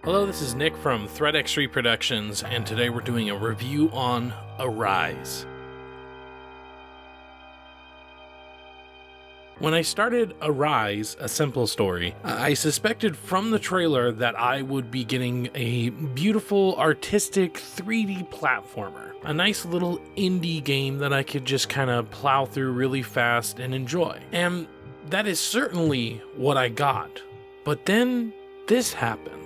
Hello, this is Nick from ThreatX3 Productions, and today we're doing a review on Arise. When I started Arise, A Simple Story, I suspected from the trailer that I would be getting a beautiful, artistic 3D platformer. A nice little indie game that I could just kind of plow through really fast and enjoy. And that is certainly what I got. But then this happened.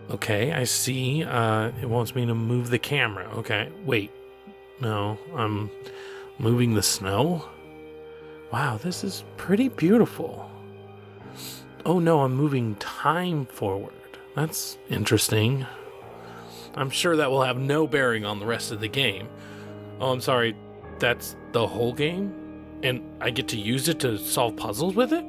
Okay, I see. It wants me to move the camera. Okay, wait. No, I'm moving the snow? Wow, this is pretty beautiful. Oh no, I'm moving time forward. That's interesting. I'm sure that will have no bearing on the rest of the game. Oh, I'm sorry. That's the whole game? And I get to use it to solve puzzles with it?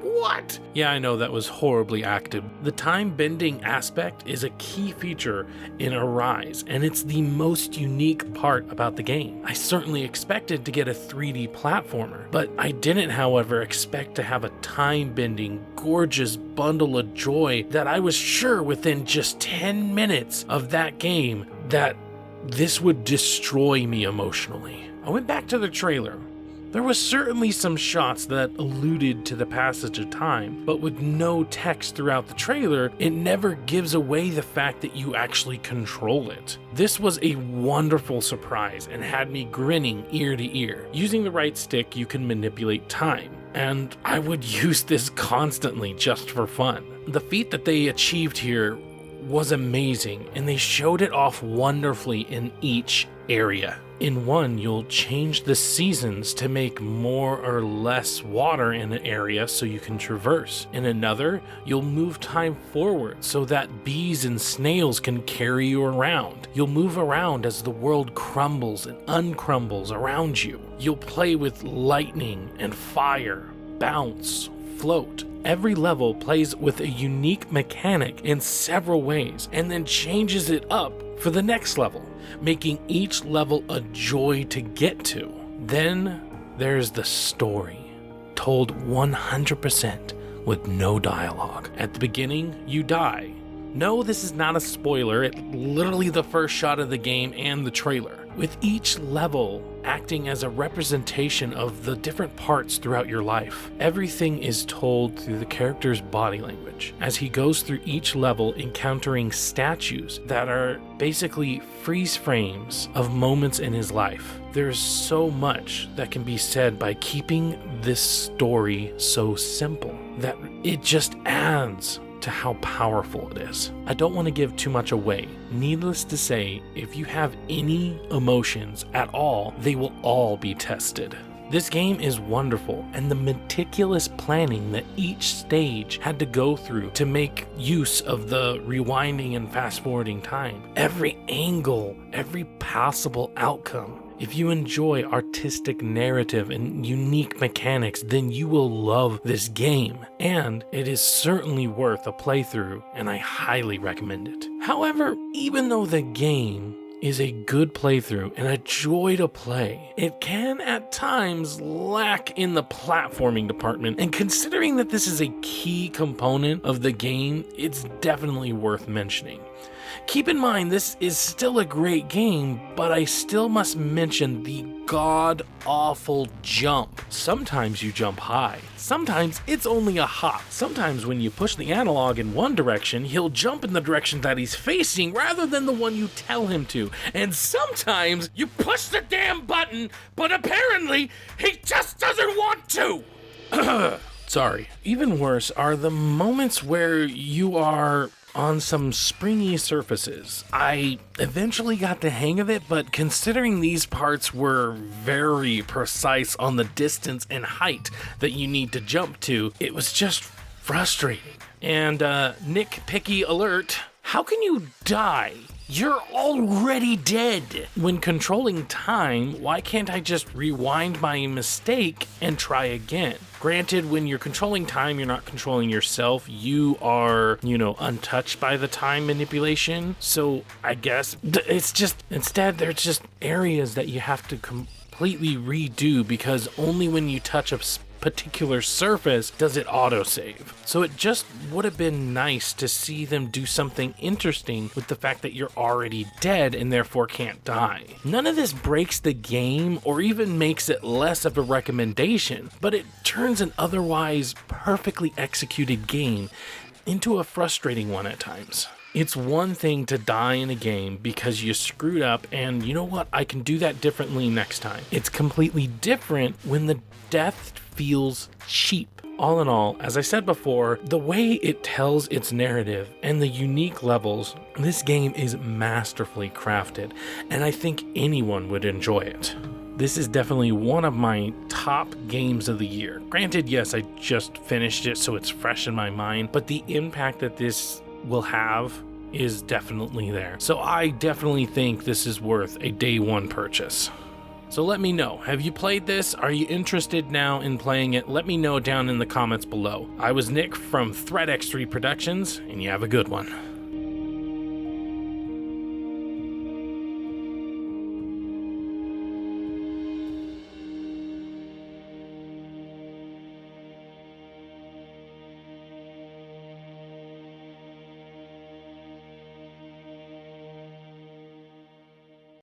What? Yeah, I know that was horribly acted. The time-bending aspect is a key feature in Arise, and it's the most unique part about the game. I certainly expected to get a 3D platformer, but I didn't, however, expect to have a time-bending, gorgeous bundle of joy that I was sure within just 10 minutes of that game that this would destroy me emotionally. I went back to the trailer. There was certainly some shots that alluded to the passage of time, but with no text throughout the trailer, it never gives away the fact that you actually control it. This was a wonderful surprise and had me grinning ear to ear. Using the right stick, you can manipulate time, and I would use this constantly just for fun. The feat that they achieved here was amazing, and they showed it off wonderfully in each area. In one, you'll change the seasons to make more or less water in an area so you can traverse. In another, you'll move time forward so that bees and snails can carry you around. You'll move around as the world crumbles and uncrumbles around you. You'll play with lightning and fire, bounce, float. Every level plays with a unique mechanic in several ways and then changes it up for the next level, making each level a joy to get to. Then there's the story, told 100% with no dialogue. At the beginning, you die. No, this is not a spoiler. It's literally the first shot of the game and the trailer, with each level acting as a representation of the different parts throughout your life. Everything is told through the character's body language as he goes through each level, encountering statues that are basically freeze frames of moments in his life. There's so much that can be said by keeping this story so simple that it just adds to how powerful it is. I don't want to give too much away. Needless to say, if you have any emotions at all, they will all be tested. This game is wonderful, and the meticulous planning that each stage had to go through to make use of the rewinding and fast-forwarding time. Every angle, every possible outcome. If you enjoy artistic narrative and unique mechanics, then you will love this game, and it is certainly worth a playthrough, and I highly recommend it. However, even though the game is a good playthrough and a joy to play, it can at times lack in the platforming department, and considering that this is a key component of the game, it's definitely worth mentioning. Keep in mind, this is still a great game, but I still must mention the god-awful jump. Sometimes you jump high. Sometimes it's only a hop. Sometimes when you push the analog in one direction, he'll jump in the direction that he's facing rather than the one you tell him to. And sometimes you push the damn button, but apparently he just doesn't want to. Sorry. Even worse are the moments where you are on some springy surfaces. I eventually got the hang of it, but considering these parts were very precise on the distance and height that you need to jump to, it was just frustrating. And nitpicky alert, how can you die? You're already dead. When controlling time, why can't I just rewind my mistake and try again? Granted, when you're controlling time, you're not controlling yourself. You are, untouched by the time manipulation. So I guess it's just, instead, there's just areas that you have to completely redo because only when you touch a particular surface does it autosave. So it just would have been nice to see them do something interesting with the fact that you're already dead and therefore can't die. None of this breaks the game or even makes it less of a recommendation, but it turns an otherwise perfectly executed game into a frustrating one at times. It's one thing to die in a game because you screwed up and you know what, I can do that differently next time. It's completely different when the death feels cheap. All in all, as I said before, the way it tells its narrative and the unique levels, this game is masterfully crafted, and I think anyone would enjoy it. This is definitely one of my top games of the year. Granted, yes, I just finished it, so it's fresh in my mind, but the impact that this will have is definitely there. So I definitely think this is worth a day one purchase. So let me know, have you played this? Are you interested now in playing it? Let me know down in the comments below. I was Nick from ThreatX3 Productions, and you have a good one.